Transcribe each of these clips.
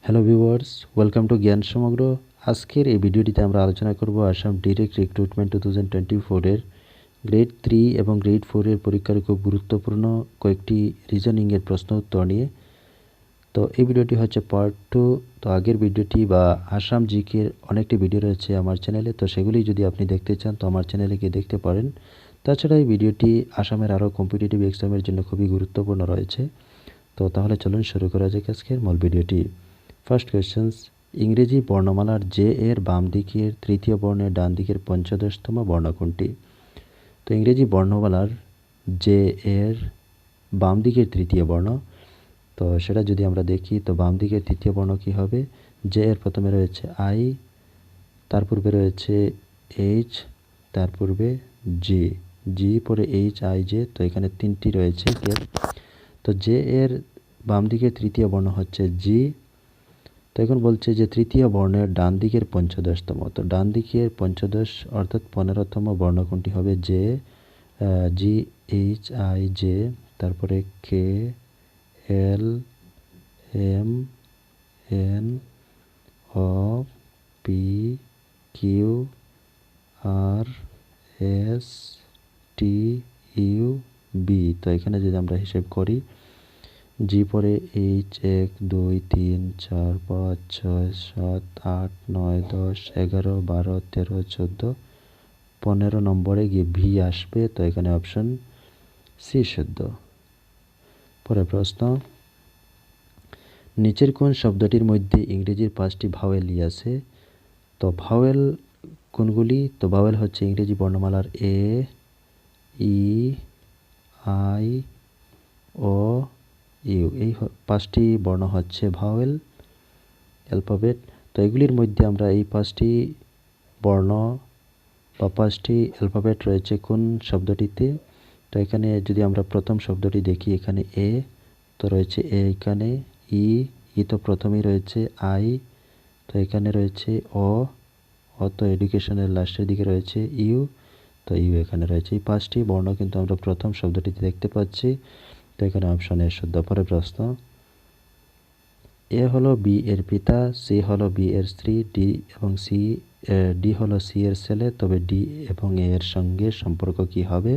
Hello viewers, welcome to জ্ঞান সমগ্র। আজকের এই ভিডিওটিতে আমরা আলোচনা করব আসাম ডিরেক্ট রিক্রুটমেন্ট 2024 এর গ্রেড 3 এবং গ্রেড 4 এর পরীক্ষার খুব গুরুত্বপূর্ণ কয়েকটি রিজনিংয়ের প্রশ্ন উত্তর নিয়ে। তো এই ভিডিওটি হচ্ছে পার্ট 2। তো আগের ভিডিওটি বা আসাম জিকের অনেকটি ভিডিও রয়েছে আমার চ্যানেলে, তো সেগুলি যদি আপনি দেখতে চান তো আমার চ্যানেলে গিয়ে দেখতে পারেন। তাছাড়া এই ভিডিওটি আসামের আরও কম্পিটিটিভ এক্সামের জন্য খুবই গুরুত্বপূর্ণ রয়েছে। তো তাহলে চলুন শুরু করা যাক আজকের মূল ভিডিওটি। ফার্স্ট কোয়েশ্চেন্স, ইংরেজি বর্ণমালার জে এর বাম দিকের তৃতীয় বর্ণের ডান দিকের পঞ্চদশতম বর্ণ কোনটি? তো ইংরেজি বর্ণমালার জে এর বাম দিকের তৃতীয় বর্ণ, তো সেটা যদি আমরা দেখি তো বাম দিকের তৃতীয় বর্ণ কী হবে? জে এর প্রথমে রয়েছে আই, তার পূর্বে রয়েছে এইচ, তার পূর্বে জি, জি পরে এইচ আই জে, তো এখানে তিনটি রয়েছে গ্যাপ। তো জে এর বাম দিকের তৃতীয় বর্ণ হচ্ছে জি। তো এখন বলছে যে তৃতীয় বর্ণের ডান দিকের পঞ্চদশতম, তো ডান দিকের পঞ্চদশ অর্থাৎ 15তম বর্ণ কোনটি হবে? J, G H I J, তারপরে K L M N O P Q R S T U V. তো এখানে যদি আমরা হিসেব করি, জি পরে এইচ 1 2 3 4 5 6 7 8 9 10 11 12 13 14 15 নম্বরে গিয়ে ভি আসবে, তো এখানে অপশন সি শুদ্ধ। পরের প্রশ্ন, নিচের কোন শব্দটির মধ্যে ইংরেজির 5টি ভাওয়েল আছে? তো ভাওয়েল কোনগুলি? তো ভাওয়েল হচ্ছে ইংরেজি বর্ণমালার এ, ই, আই, ও, ইউ। এই 5টি বর্ণ হচ্ছে ভাওয়েল অ্যালফাবেট। তো এগুলির মধ্যে আমরা এই 5টি বর্ণ বা 5টি অ্যালফাবেট রয়েছে কোন শব্দটিতে? তো এখানে যদি আমরা প্রথম শব্দটি দেখি, এখানে এ, তো রয়েছে এ এখানে, ই, ই তো প্রথমেই রয়েছে, আই, তো এখানে রয়েছে ও, ও তো এডুকেশনের লাস্টের দিকে রয়েছে, ইউ, তো ইউ এখানে রয়েছে। এই 5টি বর্ণ কিন্তু আমরা প্রথম শব্দটিতে দেখতে পাচ্ছি, তো এখানে অপশন এ শুদ্ধ। পরের প্রশ্ন, এ হলো বি এর পিতা, সি হলো বি এর স্ত্রী, ডি এবং সি ডি হলো সি এর ছেলে, তবে ডি এবং এ এর সঙ্গে সম্পর্ক কি হবে?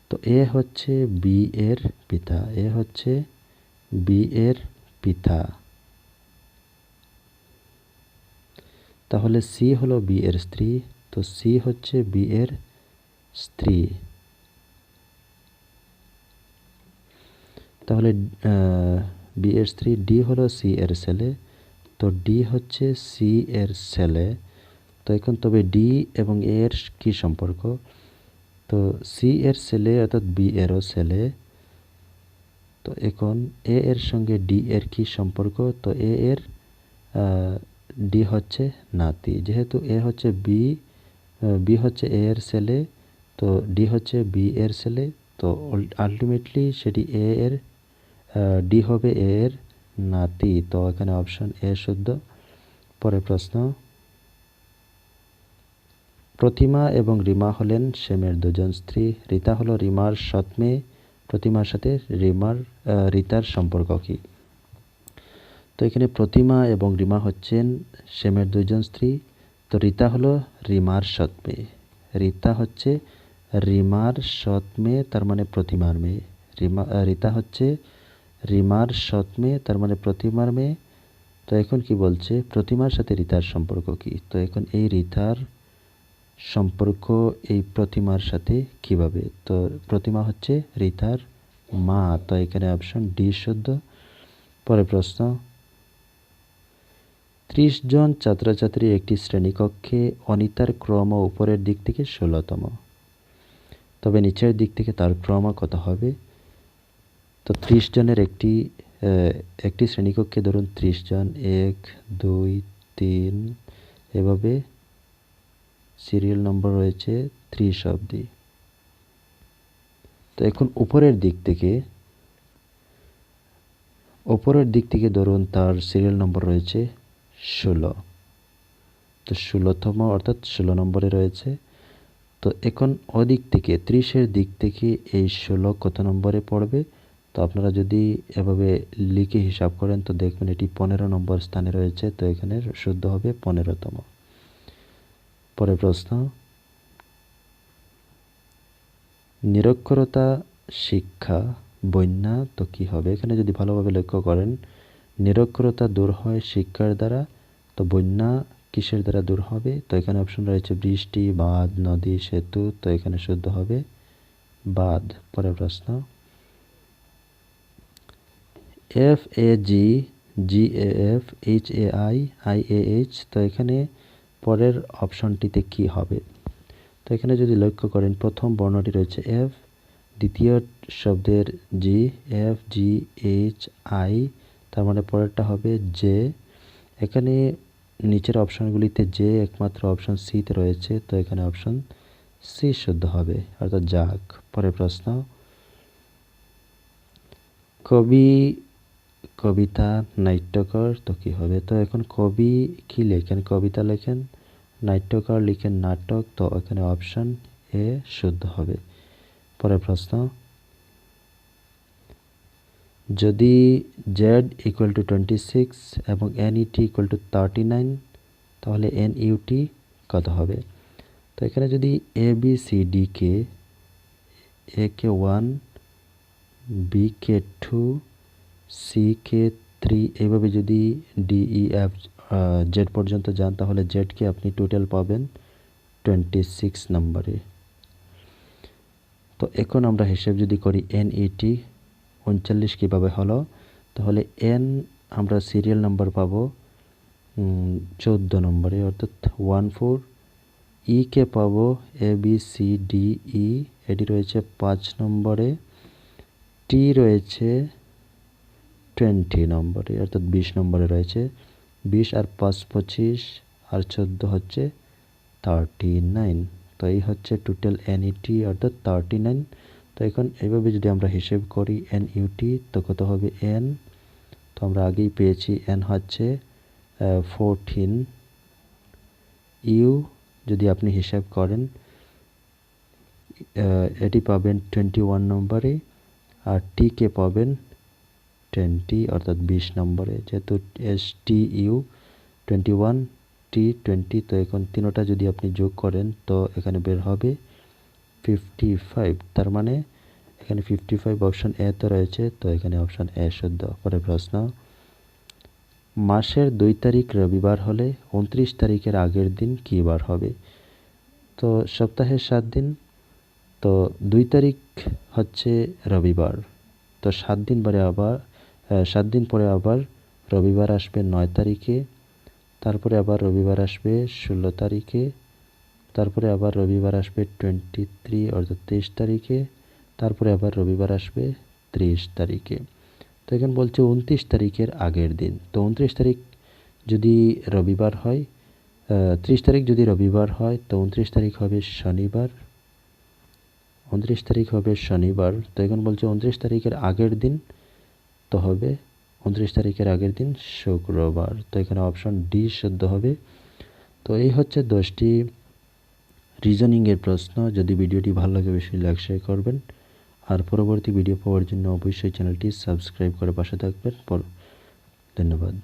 তো এ হচ্ছে বি এর পিতা, এ হচ্ছে বি এর পিতা, তাহলে সি হলো বি এর স্ত্রী, তো সি হচ্ছে বি এর স্ত্রী, তাহলে বি এর স্ত্রী। ডি হলো সি এর ছেলে, তো ডি হচ্ছে সি এর ছেলে। তো এখন তবে ডি এবং এ এর কী সম্পর্ক? তো সি এর ছেলে অর্থাৎ বি এরও ছেলে, তো এখন এ এর সঙ্গে ডি এর কী সম্পর্ক? তো এ এর ডি হচ্ছে নাতি, যেহেতু এ হচ্ছে বি হচ্ছে এ এর ছেলে, তো ডি হচ্ছে বি এর ছেলে, তো আলটিমেটলি সেটি এ এর ডি হবে এ এর নাতি, তো এখানে অপশন এ শুদ্ধ। পরের প্রশ্ন, প্রতিমা এবং রিমা হলেন সেমের দুজন স্ত্রী, রীতা হলো রিমার সৎ মেয়ে, প্রতিমার সাথে রীতার সম্পর্ক কী? তো এখানে প্রতিমা এবং রিমা হচ্ছেন সেমের দুইজন স্ত্রী, তো রীতা হলো রিমার সৎ মেয়ে, রীতা হচ্ছে রিমার সৎ মেয়ে, তার মানে প্রতিমার মেয়ে। রীতা হচ্ছে রিমার সৎ মেয়ে, তার মানে প্রতিমার মেয়ে। তো এখন কি বলছে, প্রতিমার সাথে রীতার সম্পর্ক কি? তো এখন এই রীতার সম্পর্ক এই প্রতিমার সাথে কিভাবে? তো প্রতিমা হচ্ছে রীতার মা, তো এখানে অপশন ডি শুদ্ধ। পরের প্রশ্ন, 30 জন ছাত্রছাত্রীর একটি শ্রেণীকক্ষে অনিতার ক্রম উপরের দিক থেকে 16তম, তবে নিচের দিক থেকে তার ক্রম কত হবে? তো 30 জনের একটি শ্রেণীকক্ষে ধরুন 30 জন, 1 2 3 এভাবে সিরিয়াল নম্বর রয়েছে 30 অবধি। তো এখন উপরের দিক থেকে ধরুন তার সিরিয়াল নম্বর রয়েছে 16, তো 16তম অর্থাৎ 16 নম্বরে রয়েছে। তো এখন ওদিক থেকে 30-এর দিক থেকে এই 16 কত নম্বরে পড়বে? তো আপনারা যদি এভাবে লিখে হিসাব করেন তো দেখবেন এটি 15 নম্বর স্থানে রয়েছে, তো এখানে শুদ্ধ হবে 15তম। পরের প্রশ্ন, নিরক্ষরতা শিক্ষা বন্যা তো কি হবে? এখানে যদি ভালোভাবে লক্ষ্য করেন, নিরক্ষরতা দূর হয় শিক্ষার দ্বারা, তো বন্যা কিসের দ্বারা দূর হবে? তো এখানে অপশন রয়েছে বৃষ্টি, বাঁধ, নদী, সেতু, তো এখানে শুদ্ধ হবে বাঁধ। পরের প্রশ্ন, FAG GAF HAI IAH, তো এখানে পরের অপশনটিতে কি হবে? তো এখানে যদি লক্ষ্য করেন প্রথম বর্ণটি রয়েছে এফ, দ্বিতীয় শব্দের জি, FGHI, তার মানে পরেরটা হবে জে। এখানে নিচের অপশনগুলিতে যে একমাত্র অপশন সিতে রয়েছে, তো এখানে অপশন সি শুদ্ধ হবে, অর্থাৎ যাক। পরের প্রশ্ন, কবি, কবিতা, নাট্যকার তো কি হবে? তো এখন কবি কি লেখেন? কবিতা লেখেন। নাট্যকার লিখেন নাটক, তো এখানে অপশন এ শুদ্ধ হবে। পরের প্রশ্ন, যদি z = 26 এবং NET = 39, তাহলে NUT কত হবে? তো এখানে যদি ABCD K A K 1, B K 2, C কে 3, এইভাবে যদি DEF Z পর্যন্ত যান, তাহলে Z কে আপনি টোটাল পাবেন 26 নম্বরে। তো এখন আমরা হিসেব যদি করি NET 39 কীভাবে হলো, তাহলে N আমরা সিরিয়াল নাম্বার পাবো 14 নম্বরে, অর্থাৎ 14। E কে পাবো ABCDE, এটি রয়েছে 5 নম্বরে। T রয়েছে 20 নম্বরে, অর্থাৎ 20 নম্বরে রয়েছে। 20 আর 5 25 আর 14 হচ্ছে 39। তো এই হচ্ছে টোটাল NET, অর্থাৎ 39। তো এখন এইভাবে যদি আমরা হিসেব করি NUT, তো কত হবে N? তো আমরা আগেই পেয়েছি N হচ্ছে 14। U যদি আপনি হিসাব করেন এটি পাবেন 21 নম্বরে, আর T কে পাবেন 20, অর্থাৎ 20 নম্বরে। যেহেতু STU 21, T 20, তো এখন তিনোটা যদি আপনি যোগ করেন তো এখানে বের হবে 55। তার মানে এখানে 55 অপশন এ তো রয়েছে, তো এখানে অপশন এ শুদ্ধ। পরের প্রশ্ন, মাসের 2 তারিখ রবিবার হলে 29 তারিখের আগের দিন কী বার হবে? তো সপ্তাহের 7 দিন, তো 2 তারিখ হচ্ছে রবিবার, তো 7 দিন পরে আবার রবিবার আসবে 9 তারিখে, তারপরে আবার রবিবার আসবে 16 তারিখে, তারপরে আবার রবিবার আসবে 23 অর্থাৎ 23 তারিখে, তারপরে আবার রবিবার আসবে 30 তারিখে। তো এখন বলছে 29 তারিখের আগের দিন। তো 29 তারিখ যদি রবিবার হয়, 30 তারিখ যদি রবিবার হয়, তো 29 তারিখ হবে শনিবার। 29 তারিখ হবে শনিবার। তো এখন বলছে 29 তারিখের আগের দিন, তো হবে 29 তারিখের আগের দিন শুক্রবার। তো এখানে অপশন ডি শুদ্ধ হবে। তো এই হচ্ছে 10টি রিজনিংয়ের প্রশ্ন। যদি ভিডিওটি ভালো লাগে অবশ্যই লাইক শেয়ার করবেন, আর পরবর্তী ভিডিও পাওয়ার জন্য অবশ্যই চ্যানেলটি সাবস্ক্রাইব করে পাশে থাকবেন। ধন্যবাদ।